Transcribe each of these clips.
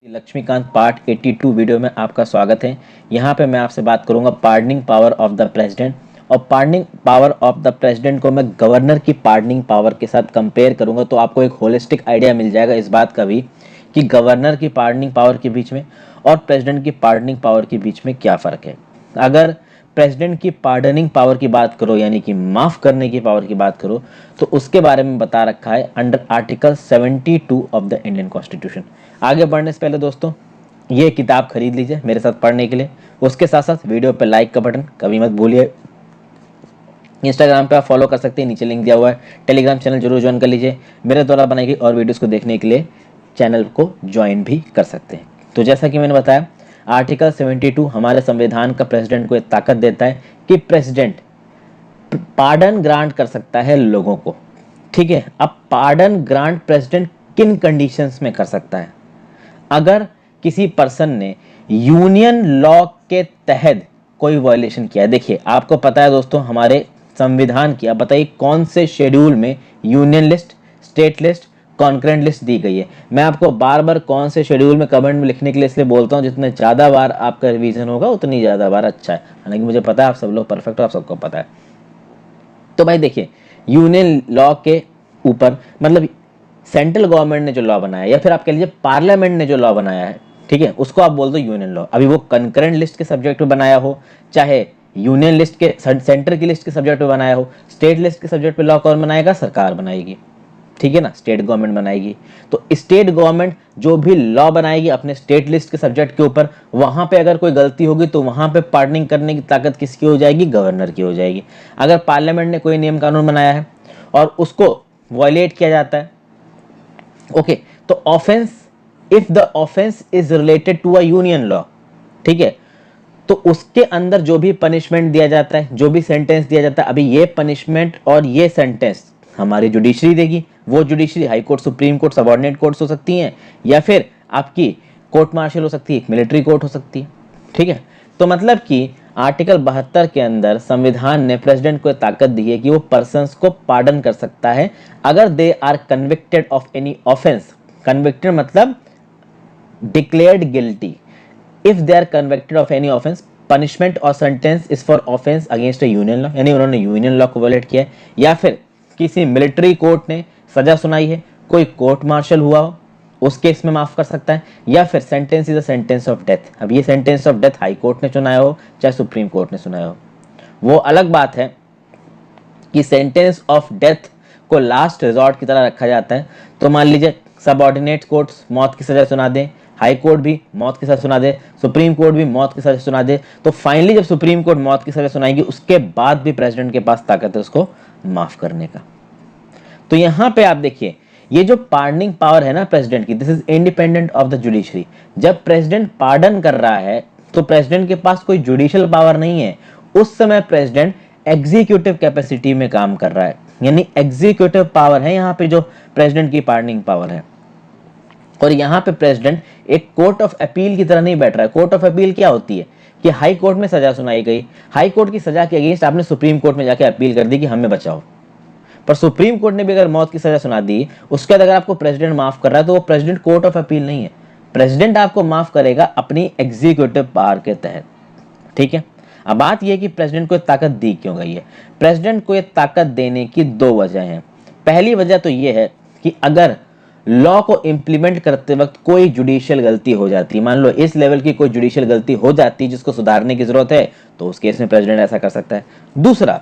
Laxmikant part 82 video में आपका स्वागत है। यहाँ पे मैं आपसे बात करूँगा pardoning power of the president. और pardoning power of the president को मैं गवर्नर की पार्डनिंग पावर के साथ कंपेयर करूँगा, तो आपको एक होलिस्टिक आइडिया मिल जाएगा इस बात का भी कि गवर्नर की पार्डनिंग पावर के बीच में और प्रेसिडेंट की पार्डनिंग पावर के बीच में क्या फ़र्क है। अगर प्रेसिडेंट की पार्डनिंग पावर की बात करो, यानी कि माफ़ करने की पावर की बात करो, तो उसके बारे में बता रखा है under article 72 of the Indian constitution. आगे बढ़ने से पहले दोस्तों ये किताब खरीद लीजिए मेरे साथ पढ़ने के लिए। उसके साथ साथ वीडियो पर लाइक का बटन कभी मत भूलिए। इंस्टाग्राम पे आप फॉलो कर सकते हैं, नीचे लिंक दिया हुआ है। टेलीग्राम चैनल जरूर ज्वाइन कर लीजिए। मेरे द्वारा बनाई गई और वीडियोस को देखने के लिए चैनल को ज्वाइन भी कर सकते हैं। तो जैसा कि मैंने बताया, आर्टिकल 72 हमारे संविधान का प्रेसिडेंट को एक ताकत देता है कि प्रेसिडेंट पार्डन ग्रांट कर सकता है लोगों को। ठीक है, अब पार्डन ग्रांट प्रेसिडेंट किन कंडीशंस में कर सकता है? अगर किसी पर्सन ने यूनियन लॉ के तहत कोई वायलेशन किया। देखिए, आपको पता है दोस्तों हमारे संविधान की, अब बताइए कौन से शेड्यूल में union list, state list, concurrent list दी गई है। मैं आपको बार बार कौन से शेड्यूल में कमेंट में लिखने के लिए इसलिए बोलता हूँ, जितने ज़्यादा बार आपका रिवीजन होगा उतनी ज़्यादा बार अच्छा है। हालांकि मुझे पता है आप सब लोग परफेक्ट हो, आप सबको पता है। तो भाई देखिए, यूनियन लॉ के ऊपर मतलब सेंट्रल गवर्नमेंट ने जो लॉ बनाया, या फिर आप कह लीजिए पार्लियामेंट ने जो लॉ बनाया है, ठीक है, उसको आप बोल दो यूनियन लॉ। अभी वो कंकरेंट लिस्ट के सब्जेक्ट पे बनाया हो, चाहे यूनियन लिस्ट के सेंटर की लिस्ट के सब्जेक्ट पे बनाया हो, स्टेट लिस्ट के सब्जेक्ट पे लॉ कौन बनाएगा? सरकार बनाएगी। ठीक है ना, स्टेट गवर्नमेंट बनाएगी। तो स्टेट गवर्नमेंट जो भी लॉ बनाएगी अपने स्टेट लिस्ट के सब्जेक्ट के ऊपर, वहां पे अगर कोई गलती होगी तो वहां पे पार्डनिंग करने की ताकत किसकी हो जाएगी? गवर्नर की हो जाएगी। अगर पार्लियामेंट ने कोई नियम कानून बनाया है और उसको वायलेट किया जाता है, ओके, तो offence, if the offence is related to a union law, ठीक है, तो उसके अंदर जो भी पनिशमेंट दिया जाता है, जो भी सेंटेंस दिया जाता है, अभी ये पनिशमेंट और ये सेंटेंस हमारी जुडिशरी देगी। वो judiciary high court, supreme court, subordinate courts हो सकती हैं, या फिर आपकी कोर्ट मार्शल हो सकती है, मिलिट्री कोर्ट हो सकती है। ठीक है, तो मतलब कि आर्टिकल 72 के अंदर संविधान ने प्रेसिडेंट को ताकत दी है कि वो पर्सन्स को पार्डन कर सकता है अगर they are convicted of any offence. Convicted मतलब declared guilty. If they are convicted of any offence, punishment और sentence is for offence against a union law, यानी उन्होंने यूनियन लॉ को वायलेट किया है, या फिर किसी मिलिट्री कोर्ट ने सजा सुनाई है, कोई कोर्ट मार्शल हुआ हो, उस केस में माफ कर सकता है, या फिर sentence is a sentence of death. अब ये sentence of death high court ने सुनाया हो चाहे सुप्रीम कोर्ट ने सुनाया हो, वो अलग बात है कि सेंटेंस ऑफ डेथ को लास्ट रिजॉर्ट की तरह रखा जाता है। तो मान लीजिए सबऑर्डिनेट कोर्ट्स मौत की सजा सुना दें, हाई कोर्ट भी मौत की सजा सुना दे, सुप्रीम कोर्ट भी मौत की सजा सुना दे, तो फाइनली जब सुप्रीम कोर्ट मौत की सजा सुनाएगी उसके बाद भी प्रेसिडेंट के पास ताकत है उसको माफ करने का। तो यहां पे आप देखिए, ये जो पार्डनिंग पावर है ना प्रेसिडेंट की, this is independent of the judiciary. जब प्रेसिडेंट पार्डन कर रहा है तो प्रेसिडेंट के पास कोई जुडिशियल पावर नहीं है। उस समय प्रेसिडेंट एग्जीक्यूटिव कैपेसिटी में काम कर रहा है, यानी एग्जीक्यूटिव पावर है यहाँ पे जो प्रेसिडेंट की पार्डनिंग पावर है। और यहाँ पे प्रेसिडेंट एक कोर्ट ऑफ अपील की तरह नहीं बैठ रहा है। कोर्ट ऑफ अपील क्या होती है कि हाई कोर्ट में सजा सुनाई गई, हाई कोर्ट की सजा के अगेंस्ट आपने सुप्रीम कोर्ट में जाके अपील कर दी कि हमें बचाओ, पर सुप्रीम कोर्ट ने भी अगर मौत की सजा सुना दी, उसके बाद अगर आपको प्रेसिडेंट माफ कर रहा है तो वो प्रेसिडेंट कोर्ट ऑफ अपील नहीं है। प्रेसिडेंट आपको माफ करेगा अपनी एग्जीक्यूटिव पावर के तहत। ठीक है, अब बात यह कि प्रेसिडेंट को ताकत दी क्यों गई है। प्रेसिडेंट को यह ताकत देने की दो वजह हैं। पहली वजह तो यह है कि अगर लॉ को इंप्लीमेंट करते वक्त कोई जुडिशियल गलती हो जाती, मान लो इस लेवल की कोई जुडिशियल गलती हो जाती जिसको सुधारने की जरूरत है, तो उस केस में प्रेसिडेंट ऐसा कर सकता है। दूसरा,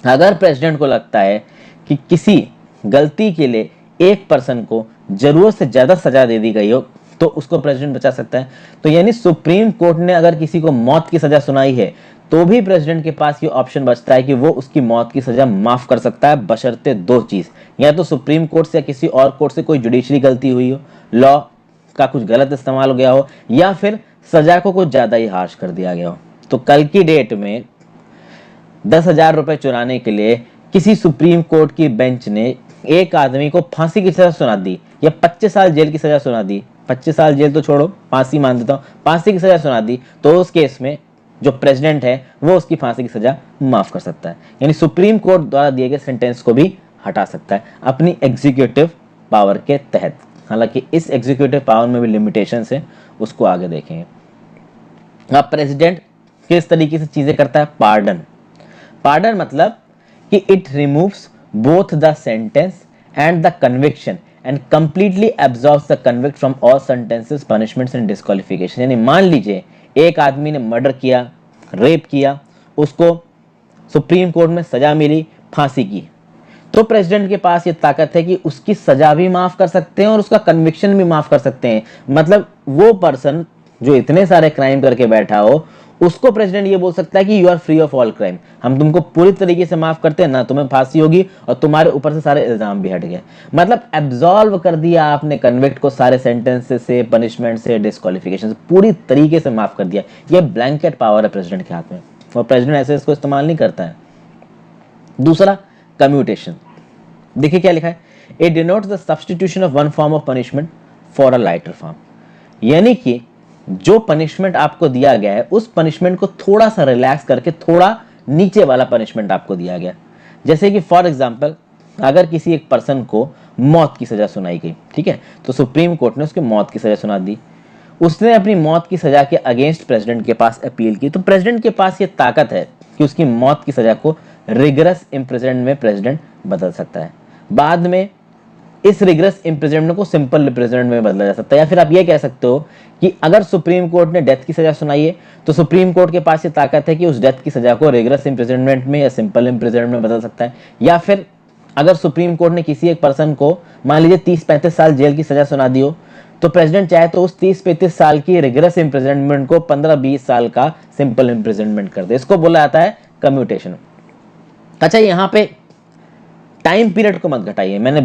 अगर प्रेसिडेंट को लगता है कि किसी गलती के लिए एक पर्सन को जरूरत से ज्यादा सजा दे दी गई हो, तो उसको प्रेसिडेंट बचा सकता है। तो यानी सुप्रीम कोर्ट ने अगर किसी को मौत की सजा सुनाई है तो भी प्रेसिडेंट के पास ये ऑप्शन बचता है कि वो उसकी मौत की सजा माफ कर सकता है, बशर्ते दो चीज, या तो सुप्रीम कोर्ट से या किसी और कोर्ट से कोई जुडिशरी गलती हुई हो, लॉ का कुछ गलत इस्तेमाल हो गया हो, या फिर सजा को कुछ ज्यादा ही हार्श कर दिया गया हो। तो कल की डेट में 10,000 रुपए चुराने के लिए किसी सुप्रीम कोर्ट की बेंच ने एक आदमी को फांसी की सजा सुना दी या 25 साल जेल की सजा सुना दी, 25 साल जेल तो छोड़ो, फांसी मान देता हूं, फांसी की सजा सुना दी, तो उस केस में जो प्रेसिडेंट है वो उसकी फांसी की सजा माफ कर सकता है, यानी सुप्रीम कोर्ट द्वारा दिए गए सेंटेंस को भी हटा सकता है अपनी एग्जीक्यूटिव पावर के तहत। हालांकि इस एग्जीक्यूटिव पावर में भी लिमिटेशंस है, उसको आगे देखेंगे। अब प्रेसिडेंट किस तरीके से चीजें करता है? पार्डन। पार्डन मतलब कि it removes both the sentence and the conviction and completely absorbs the convict from all sentences, punishments and disqualification. यानी मान लीजिए एक आदमी ने मर्डर किया, रेप किया, उसको सुप्रीम कोर्ट में सजा मिली, फांसी की, तो प्रेसिडेंट के पास ये ताकत है कि उसकी सजा भी माफ कर सकते हैं और उसका कन्विक्शन भी माफ कर सकते हैं। मतलब वो पर्सन जो इतने सारे क्राइम करके बैठा हो, उसको प्रेसिडेंट ये बोल सकता है कि you are free of all crime, हम तुमको पूरी तरीके से माफ करते हैं ना, तुम्हें फांसी होगी और तुम्हारे ऊपर से सारे इल्जाम भी हट गए। मतलब एब्सॉल्व कर दिया आपने कन्विक्ट को सारे सेंटेंसेस से, पनिशमेंट से, डिस्क्वालिफिकेशन से, पूरी तरीके से माफ कर दिया। ये ब्लैंकेट पावर है प्रेसिडेंट के हाथ में और प्रेसिडेंट ऐसे इसको इस्तेमाल नहीं करता है। दूसरा, कम्यूटेशन। देखिए क्या लिखा है, it denotes the substitution of one form of punishment for a lighter form. यानी कि जो पनिशमेंट आपको दिया गया है उस पनिशमेंट को थोड़ा सा रिलैक्स करके थोड़ा नीचे वाला पनिशमेंट आपको दिया गया। जैसे कि फॉर एग्जांपल अगर किसी एक पर्सन को मौत की सजा सुनाई गई, ठीक है, तो सुप्रीम कोर्ट ने उसके मौत की सजा सुना दी, उसने अपनी मौत की सजा के अगेंस्ट प्रेसिडेंट के पास अपील की, तो प्रेसिडेंट के पास ये ताकत है कि उसकी मौत की सजा को रिगरस इम्प्रिजनमेंट में प्रेसिडेंट बदल सकता है। बाद में इस रिगरस इम्प्रिजनमेंट को सिंपल इम्प्रिजनमेंट में बदला जा सकता है। या फिर आप ये कह सकते हो कि अगर सुप्रीम कोर्ट ने डेथ की सजा सुनाई है तो सुप्रीम कोर्ट के पास ये ताकत है कि उस डेथ की सजा को रिगरस इम्प्रिजनमेंट में या सिंपल इम्प्रिजनमेंट में बदल सकता है। या फिर अगर सुप्रीम कोर्ट ने किसी एक पर्सन को मान लीजिए 30-35 साल जेल की सजा सुना दी हो, तो प्रेसिडेंट चाहे तो उस 30-35 साल की रिगरस इम्प्रिजनमेंट को 15-20 साल का सिंपल इम्प्रिजनमेंट कर दे। इसको बोला जाता है कम्यूटेशन। अच्छा, यहाँ पे टाइम पीरियड को मत घटाइए, मैंने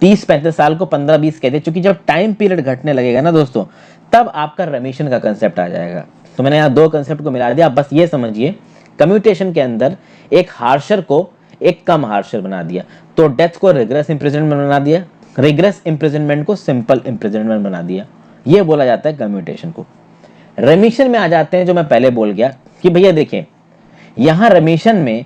30-35 साल को 15-20 कह दिया, क्योंकि जब टाइम पीरियड घटने लगेगा ना दोस्तों, तब आपका रेमिशन का कंसेप्ट आ जाएगा। तो मैंने यहाँ दो कंसेप्ट को मिला दिया। आप बस ये समझिए, कम्यूटेशन के अंदर एक हार्शर को एक कम हार्शर बना दिया, तो डेथ को रिगरस इम्प्रिजनमेंट बना दिया, रिगरस इम्प्रिजनमेंट को सिंपल इम्प्रिजनमेंट बना दिया। ये बोला जाता है कम्यूटेशन को। रेमिशन में आ जाते हैं, जो मैं पहले बोल गया कि भैया देखिए, यहाँ रेमिशन में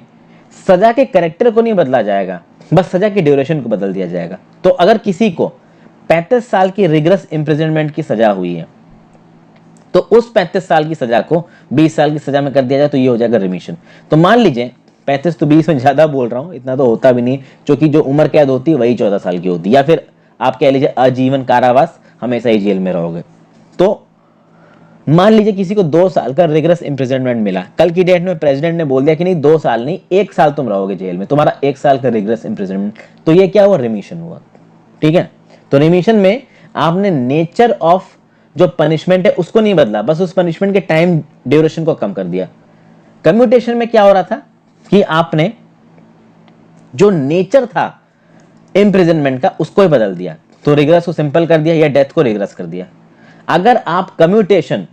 सजा के कैरेक्टर को नहीं बदला जाएगा, बस सजा की ड्यूरेशन को बदल दिया जाएगा। तो अगर किसी को 35 साल की रिगरस इम्प्रिजनमेंट की सजा हुई है, तो उस 35 साल की सजा को 20 साल की सजा में कर दिया जाए, तो ये हो जाएगा रिमिशन। तो मान लीजिए 35 तो 20 में ज्यादा बोल रहा हूं, इतना तो होता भी नहीं, क्योंकि जो उम्र कैद होती है वही 14 साल की होती है, या फिर आप कह लीजिए आजीवन कारावास, हमेशा ही जेल में रहोगे। तो मान लीजिए किसी को 2 साल का रिगरस इम्प्रिजनमेंट मिला, कल की डेट में प्रेसिडेंट ने बोल दिया कि नहीं 2 साल नहीं 1 साल तुम रहोगे जेल में, तुम्हारा 1 साल का रिगरस इम्प्रिजनमेंट, तो ये क्या हुआ? रिमिशन हुआ। ठीक है, तो रिमिशन में आपने नेचर ऑफ जो पनिशमेंट है उसको नहीं बदला, बस उस पनिशमेंट के टाइम ड्यूरेशन को कम कर दिया। कम्यूटेशन में क्या हो रहा था कि आपने जो नेचर था इम्प्रिजनमेंट का उसको ही बदल दिया, तो रिगरस को सिंपल कर दिया या डेथ को रिगरस कर दिया। अगर आप कम्यूटेशन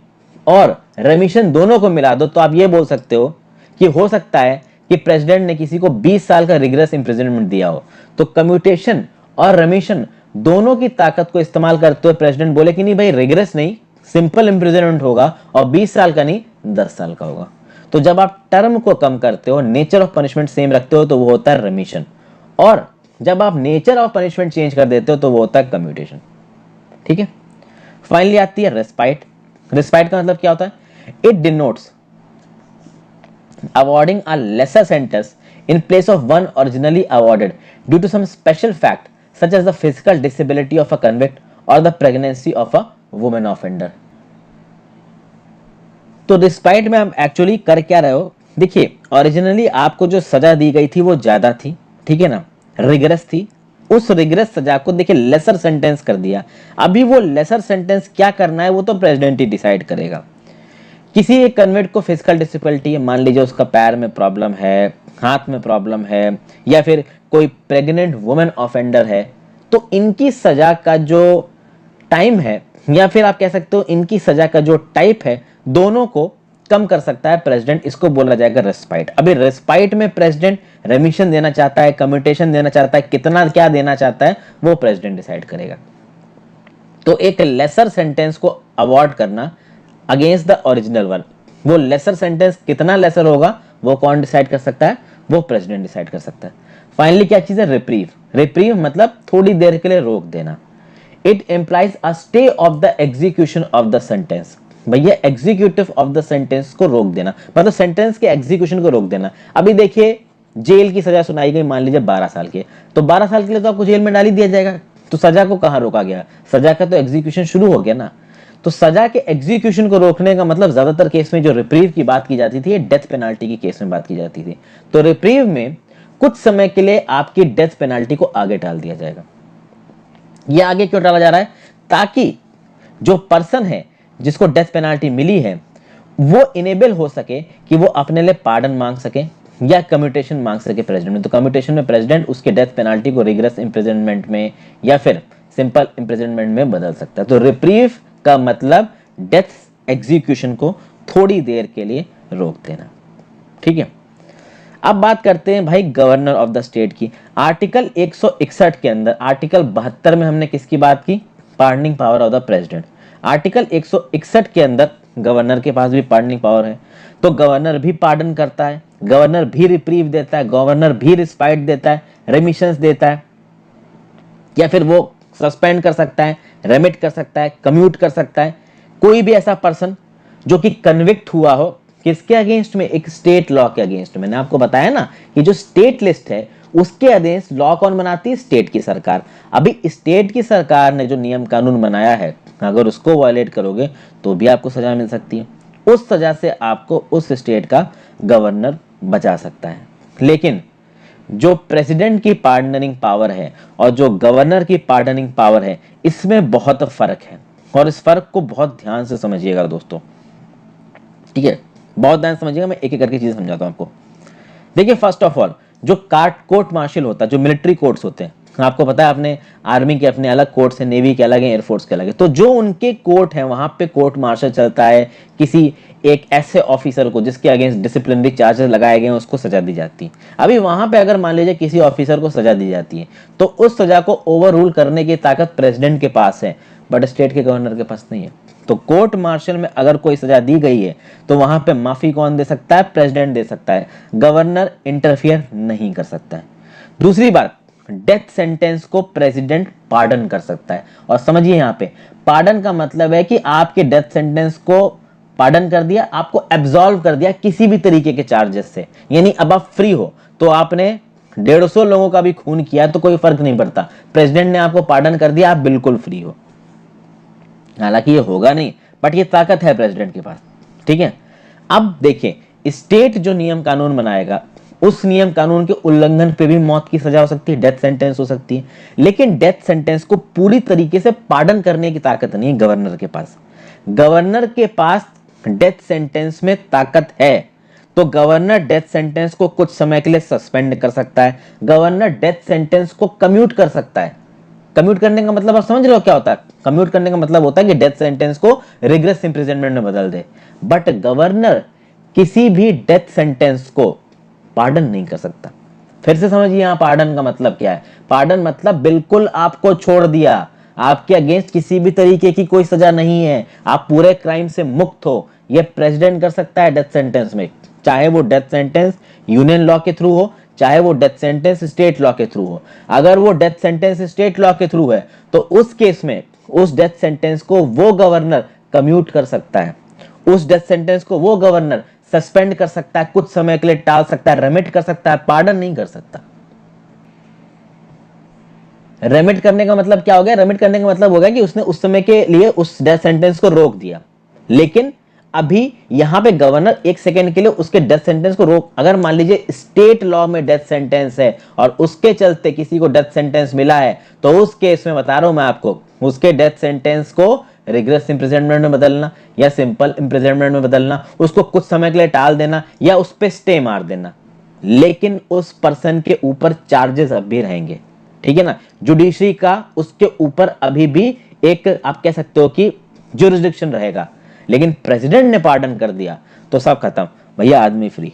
और रेमिशन दोनों को मिला दो, तो आप ये बोल सकते हो कि हो सकता है कि प्रेसिडेंट ने किसी को 20 साल का रिगरस इम्प्रिजनमेंट दिया हो, तो कम्यूटेशन और रेमिशन दोनों की ताकत को इस्तेमाल करते हुए प्रेसिडेंट बोले कि नहीं भाई रिगरस नहीं सिंपल इम्प्रिजनमेंट होगा, और 20 साल का नहीं 10 साल का होगा। तो जब आप टर्म को कम करते हो, नेचर ऑफ पनिशमेंट सेम रखते हो, तो वो होता है रेमिशन, और जब आप नेचर ऑफ पनिशमेंट चेंज कर देते हो तो वो होता है कम्यूटेशन। ठीक है, फाइनली आती है रेस्पाइट। रेस्पाइट का मतलब क्या होता है? It denotes awarding a lesser sentence in place of one originally awarded due to some special fact such as the physical disability of a convict और the pregnancy of a women offender. तो respite में आप actually कर क्या रहे हो? देखिए, originally आपको जो सजा दी गई थी वो ज्यादा थी, ठीक है ना, रिगरस थी, उस रिगरस सजा को देखिए लेसर सेंटेंस कर दिया। अभी वो लेसर सेंटेंस क्या करना है वो तो प्रेसिडेंट ही डिसाइड करेगा। किसी एक कन्विक्ट को फिजिकल डिसेबिलिटी है, मान लीजिए उसका पैर में प्रॉब्लम है, हाथ में प्रॉब्लम है, या फिर कोई प्रेग्नेंट वुमेन ऑफेंडर है, तो इनकी सजा का जो टाइम है, या फिर आप कह सकते हो इनकी सजा का जो टाइप है, दोनों को कम कर सकता है प्रेसिडेंट। इसको बोला जाएगा रेस्पाइट। अभी रेस्पाइट में प्रेसिडेंट रेमिशन देना चाहता है, कम्यूटेशन देना चाहता है, कितना क्या देना चाहता है वो प्रेसिडेंट डिसाइड करेगा। तो एक लेसर सेंटेंस को अवॉर्ड करना अगेंस्ट द ओरिजिनल वन, वो लेसर सेंटेंस कितना लेसर होगा वो कौन डिसाइड कर सकता है? वो प्रेसिडेंट डिसाइड कर सकता है। फाइनली क्या चीज है? रिप्रीव। रिप्रीव मतलब थोड़ी देर के लिए रोक देना। It employs a stay of the execution of the sentence. भैया एग्जीक्यूटिव ऑफ द सेंटेंस को रोक देना, मतलब सेंटेंस के एग्जीक्यूशन को रोक देना। अभी देखिए जेल की सजा सुनाई गई, मान लीजिए 12 साल की, तो 12 साल के लिए तो आपको जेल में डाल ही दिया जाएगा, तो सजा को कहां रोका गया, सजा का तो एग्जीक्यूशन शुरू हो गया ना। तो सजा के एग्जीक्यूशन को रोकने का मतलब ज्यादातर केस में जो रिप्रीव की बात की जाती थी, डेथ पेनाल्टी की केस में बात की जाती थी। तो रिप्रीव में कुछ समय के लिए आपकी डेथ पेनाल्टी को आगे टाल दिया जाएगा। यह आगे क्यों टाला जा रहा है, ताकि जो पर्सन है जिसको डेथ पेनाल्टी मिली है वो इनेबल हो सके कि वो अपने लिए पार्डन मांग सके या कम्यूटेशन मांग सके प्रेसिडेंट में। तो कम्यूटेशन में प्रेसिडेंट उसके डेथ पेनाल्टी को रिग्रेस इंप्रिजनमेंट में या फिर सिंपल इंप्रिजनमेंट में बदल सकता है। तो रिप्रीव का मतलब डेथ एग्जीक्यूशन को थोड़ी देर के लिए रोक देना, ठीक है। अब बात करते हैं भाई गवर्नर ऑफ द स्टेट की। आर्टिकल 161 के अंदर, आर्टिकल 72 में हमने किसकी बात की, pardoning power of the president. Article 161 के अंदर गवर्नर के पास भी पार्डनिंग पावर है, तो गवर्नर भी पार्डन करता है, गवर्नर भी रिप्रीव देता है, गवर्नर भी रिस्पाइट देता है, रेमिशंस देता है, या फिर वो सस्पेंड कर सकता है, रेमिट कर सकता है, कम्यूट कर सकता है। कोई भी ऐसा पर्सन जो कि कन्विक्ट हुआ हो किसके अगेंस्ट में, एक स्टेट लॉ के अगेंस्ट। मैंने आपको बताया ना कि जो स्टेट लिस्ट है उसके अगेंस्ट लॉ कौन बनाती है, स्टेट की सरकार। अभी स्टेट की सरकार ने जो नियम कानून बनाया है, अगर उसको वायलेट करोगे तो भी आपको सजा मिल सकती है। उस सजा से आपको उस स्टेट का गवर्नर बचा सकता है। लेकिन जो प्रेसिडेंट की पार्डनिंग पावर है और जो गवर्नर की पार्डनिंग पावर है, इसमें बहुत फर्क है, और इस फर्क को बहुत ध्यान से समझिएगा दोस्तों, ठीक है, बहुत ध्यान समझिएगा। मैं एक एक करके चीजें समझाता हूं आपको। देखिए फर्स्ट ऑफ ऑल, जो कोर्ट मार्शल होता है, जो मिलिट्री कोर्ट्स होते हैं, आपको पता है अपने आर्मी के अपने अलग कोर्ट्स हैं, नेवी के अलग हैं, एयरफोर्स के अलग है। तो जो उनके कोर्ट है वहां पे कोर्ट मार्शल चलता है, किसी एक ऐसे ऑफिसर को जिसके अगेंस्ट डिसिप्लिनरी चार्जेस लगाए गए हैं उसको सजा दी जाती है। अभी वहां पे अगर मान लीजिए किसी ऑफिसर को सजा दी जाती है तो उस सजा को ओवर रूल करने की ताकत प्रेसिडेंट के पास है, बट स्टेट के गवर्नर के पास नहीं है। तो कोर्ट मार्शल में अगर कोई सजा दी गई है तो वहां पे माफी कौन दे सकता है, प्रेसिडेंट दे सकता है, गवर्नर इंटरफियर नहीं कर सकता है। दूसरी बात, डेथ सेंटेंस को प्रेसिडेंट पार्डन कर सकता है। और समझिए यहां पे पार्डन का मतलब है कि आपके डेथ सेंटेंस को पार्डन कर दिया, आपको एब्सॉल्व कर दिया किसी भी तरीके के चार्जेस से, यानी अब आप फ्री हो। तो आपने 150 लोगों का भी खून किया तो कोई फर्क नहीं पड़ता, प्रेसिडेंट ने आपको पार्डन कर दिया, आप बिल्कुल फ्री हो। हालांकि ये होगा नहीं, बट ये ताकत है प्रेसिडेंट के पास, ठीक है। अब देखिए स्टेट जो नियम कानून बनाएगा उस नियम कानून के उल्लंघन पे भी मौत की सजा हो सकती है, डेथ सेंटेंस हो सकती है। लेकिन डेथ सेंटेंस को पूरी तरीके से पार्डन करने की ताकत नहीं है गवर्नर के पास। गवर्नर के पास डेथ सेंटेंस में ताकत है, तो गवर्नर डेथ सेंटेंस को कुछ समय के लिए सस्पेंड कर सकता है, गवर्नर डेथ सेंटेंस को कम्यूट कर सकता है। कम्यूट करने का मतलब आप समझ रहे हो क्या होता है, कम्यूट करने का मतलब होता है कि डेथ सेंटेंस को रिग्रेस इंप्रिजनमेंट में बदल दे। बट गवर्नर किसी भी डेथ सेंटेंस को पार्डन नहीं कर सकता। फिर से समझिए यहां पार्डन का मतलब क्या है। पार्डन मतलब बिल्कुल आपको छोड़ दिया, आपके अगेंस्ट किसी भी तरीके की कोई सजा नहीं है, आप पूरे क्राइम से मुक्त हो। यह प्रेसिडेंट कर सकता है डेथ सेंटेंस में, चाहे वो डेथ सेंटेंस यूनियन लॉ के थ्रू हो, चाहे वो डेथ सेंटेंस स्टेट लॉ के थ्रू हो। अगर वो डेथ सेंटेंस स्टेट लॉ के थ्रू है तो उस केस में उस डेथ सेंटेंस को वो गवर्नर कम्यूट कर सकता है, उस डेथ सेंटेंस को वो गवर्नर सस्पेंड कर सकता है, कुछ समय के लिए टाल सकता है, रेमिट कर सकता है, पार्डन नहीं कर सकता। रेमिट करने का मतलब क्या हो गया, रेमिट करने का मतलब हो गया कि उसने उस समय के लिए उस डेथ सेंटेंस को रोक दिया। लेकिन अभी यहां पे गवर्नर एक सेकंड के लिए उसके डेथ सेंटेंस को रोक, अगर मान लीजिए स्टेट लॉ में डेथ सेंटेंस है और उसके चलते किसी को डेथ सेंटेंस मिला है, तो उस केस में बता रहा हूं मैं आपको, उसके डेथ सेंटेंस को रिग्रेस इंप्रिजनमेंट में बदलना या सिंपल इंप्रिजनमेंट में बदलना, उसको कुछ समय के लिए टाल देना या उस पर स्टे मार देना। लेकिन उस पर्सन के ऊपर चार्जेस अब भी रहेंगे, ठीक है ना। जुडिशरी का उसके ऊपर अभी भी एक आप कह सकते हो कि जुरिस्डिक्शन रहेगा। लेकिन प्रेसिडेंट ने पार्डन कर दिया तो सब खत्म, भैया आदमी फ्री।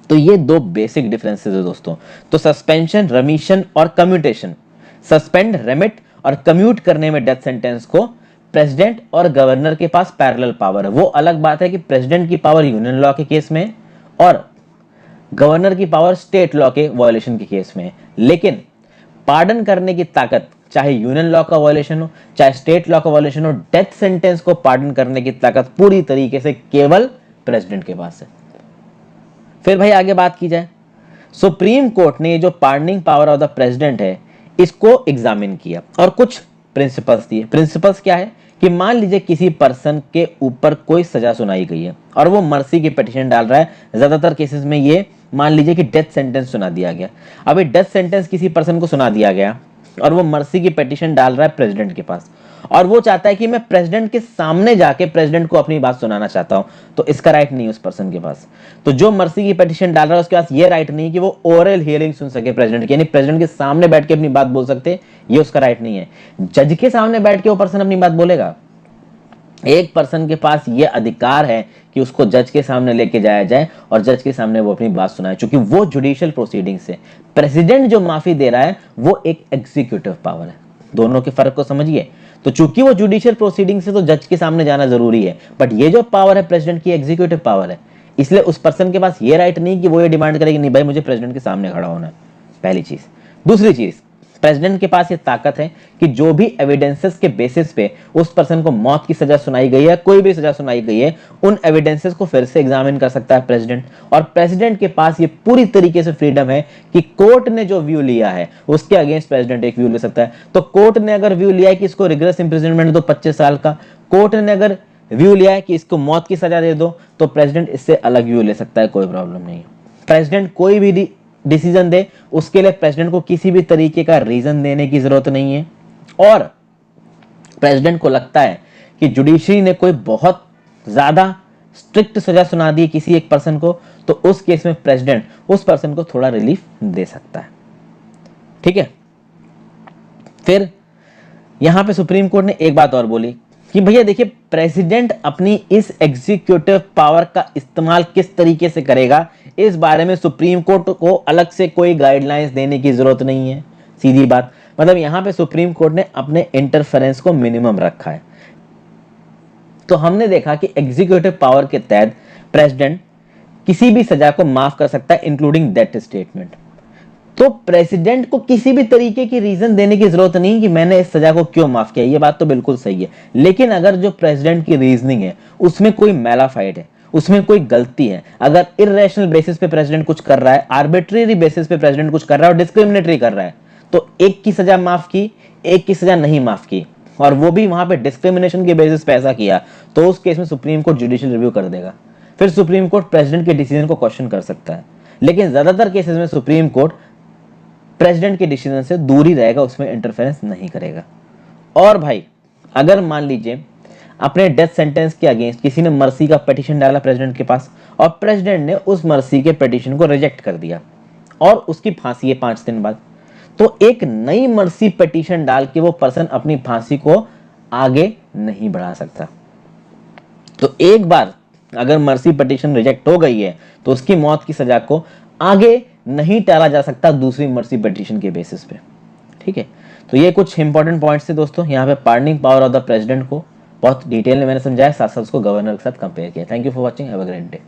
तो ये दो बेसिक डिफरेंसेस है दोस्तों। तो सस्पेंशन, रेमिशन और कम्यूटेशन, सस्पेंड, रेमिट और कम्यूट करने में डेथ सेंटेंस को प्रेसिडेंट और गवर्नर के पास पैरेलल पावर है। वो अलग बात है कि प्रेसिडेंट की पावर यूनियन लॉ के केस में और गवर्नर की पावर स्टेट लॉ के वायलेशन के केस में। लेकिन पार्डन करने की ताकत चाहे यूनियन लॉ का वायलेशन हो, चाहे स्टेट लॉ का वायलेशन हो, डेथ सेंटेंस को पार्डन करने की ताकत पूरी तरीके से केवल प्रेसिडेंट के पास है। फिर भाई आगे बात की जाए, सुप्रीम कोर्ट ने जो pardoning power of the president है इसको एग्जामिन किया और कुछ प्रिंसिपल्स दिए। प्रिंसिपल्स क्या है कि मान लीजिए किसी पर्सन के ऊपर कोई सजा सुनाई गई है और वो मर्सी की पिटीशन डाल रहा है, ज्यादातर केसेस में ये मान लीजिए कि डेथ सेंटेंस सुना दिया गया। अभी डेथ सेंटेंस किसी पर्सन को सुना दिया गया और वो मर्सी की पिटीशन डाल रहा है प्रेसिडेंट के पास, और वो चाहता है कि मैं प्रेसिडेंट के सामने जाके प्रेसिडेंट को अपनी बात सुनाना चाहता हूं, तो इसका राइट नहीं है उस पर्सन के पास। तो जो मर्सी की पिटीशन डाल रहा है उसके पास ये राइट नहीं है कि वो ओरल हियरिंग सुन सके प्रेसिडेंट की, यानी प्रेसिडेंट के सामने बैठ के अपनी बात बोल सकते, ये उसका राइट नहीं है। जज के सामने बैठ के वो पर्सन अपनी बात बोलेगा। एक पर्सन के पास ये अधिकार है कि उसको जज के सामने लेके जाया जाए और जज के सामने वो अपनी बात सुनाए, क्योंकि वो जुडिशियल प्रोसीडिंग से। प्रेसिडेंट जो माफी दे रहा है वो एक एग्जीक्यूटिव पावर है, दोनों के फर्क को समझिए। तो चूंकि वो जुडिशियल प्रोसीडिंग से तो जज के सामने जाना जरूरी है, बट ये जो पावर है प्रेसिडेंट की एग्जीक्यूटिव पावर है, इसलिए उस पर्सन के पास ये राइट नहीं कि वो ये डिमांड करे कि नहीं भाई मुझे प्रेसिडेंट के सामने खड़ा होना है, पहली चीज। दूसरी चीज, प्रेसिडेंट के पास ये ताकत है कि जो भी एविडेंसेस के बेसिस पे उस पर्सन को मौत की सजा सुनाई गई है, कोई भी सजा सुनाई गई है, उन एविडेंसेस को फिर से एग्जामिन कर सकता है प्रेसिडेंट। और प्रेसिडेंट के पास ये पूरी तरीके से फ्रीडम है कि कोर्ट ने जो व्यू लिया है उसके अगेंस्ट प्रेसिडेंट एक व्यू ले सकता है। तो कोर्ट ने अगर व्यू लिया है कि इसको रिग्रेस इंप्रिजनमेंट दो 25 साल का, कोर्ट ने अगर व्यू लिया है कि इसको मौत की सजा दे दो, तो प्रेसिडेंट इससे अलग व्यू ले सकता है, कोई प्रॉब्लम नहीं। प्रेसिडेंट कोई भी डिसीजन दे उसके लिए प्रेसिडेंट को किसी भी तरीके का रीजन देने की जरूरत नहीं है। और प्रेसिडेंट को लगता है कि जुडिशरी ने कोई बहुत ज्यादा स्ट्रिक्ट सजा सुना दी किसी एक पर्सन को, तो उस केस में प्रेसिडेंट उस पर्सन को थोड़ा रिलीफ दे सकता है। ठीक है। फिर यहां पे सुप्रीम कोर्ट ने एक बात और बोली कि भैया देखिए, प्रेसिडेंट अपनी इस एग्जीक्यूटिव पावर का इस्तेमाल किस तरीके से करेगा, इस बारे में सुप्रीम कोर्ट को अलग से कोई गाइडलाइंस देने की जरूरत नहीं है। सीधी बात, मतलब यहां पे सुप्रीम कोर्ट ने अपने इंटरफेरेंस को मिनिमम रखा है। तो हमने देखा कि एग्जीक्यूटिव पावर के तहत प्रेसिडेंट किसी भी सजा को माफ कर सकता है, इंक्लूडिंग डेथ स्टेटमेंट। तो प्रेसिडेंट को किसी भी तरीके की रीजन देने की जरूरत नहीं कि मैंने इस सजा को क्यों माफ किया, ये बात तो बिल्कुल सही है। लेकिन अगर जो प्रेसिडेंट की रीजनिंग है उसमें कोई मैलाफाइड है, उसमें कोई गलती है, अगर इरेशनल बेसिस पे प्रेसिडेंट कुछ कर रहा है, आर्बिट्रेरी बेसिस पे प्रेसिडेंट कुछ कर रहा है और डिस्क्रिमिनेटरी कर रहा है, तो एक की सजा माफ की, एक की सजा नहीं माफ की, और वो भी वहां पे डिस्क्रिमिनेशन के बेसिस पे ऐसा किया, तो उस केस में सुप्रीम कोर्ट जुडिशियल रिव्यू कर देगा। फिर सुप्रीम कोर्ट प्रेसिडेंट के डिसीजन को क्वेश्चन कर सकता है। लेकिन ज्यादातर केसेस में सुप्रीम कोर्ट प्रेसिडेंट के डिसीजन से दूर ही रहेगा, उसमें इंटरफेरेंस नहीं करेगा। और भाई अगर मान लीजिए अपने डेथ सेंटेंस के अगेंस्ट किसी ने मर्सी का पिटीशन डाला प्रेसिडेंट के पास, और प्रेसिडेंट ने उस मर्सी के पिटीशन को रिजेक्ट कर दिया और उसकी फांसी है 5 दिन बाद, तो एक नई मर्सी पिटीशन डाल के वो पर्सन अपनी फांसी को आगे नहीं बढ़ा सकता। तो एक बार अगर मर्सी पिटीशन रिजेक्ट हो गई है तो उसकी मौत की सजा को आगे नहीं टाला जा सकता दूसरी मर्सी पिटीशन के बेसिस पे। ठीक है। तो ये कुछ इंपॉर्टेंट पॉइंट्स थे दोस्तों। यहाँ पे pardoning power of the president को बहुत डिटेल में मैंने समझाया, साथ साथ उसको गवर्नर के साथ कंपेयर किया। Thank you for watching, have a great day.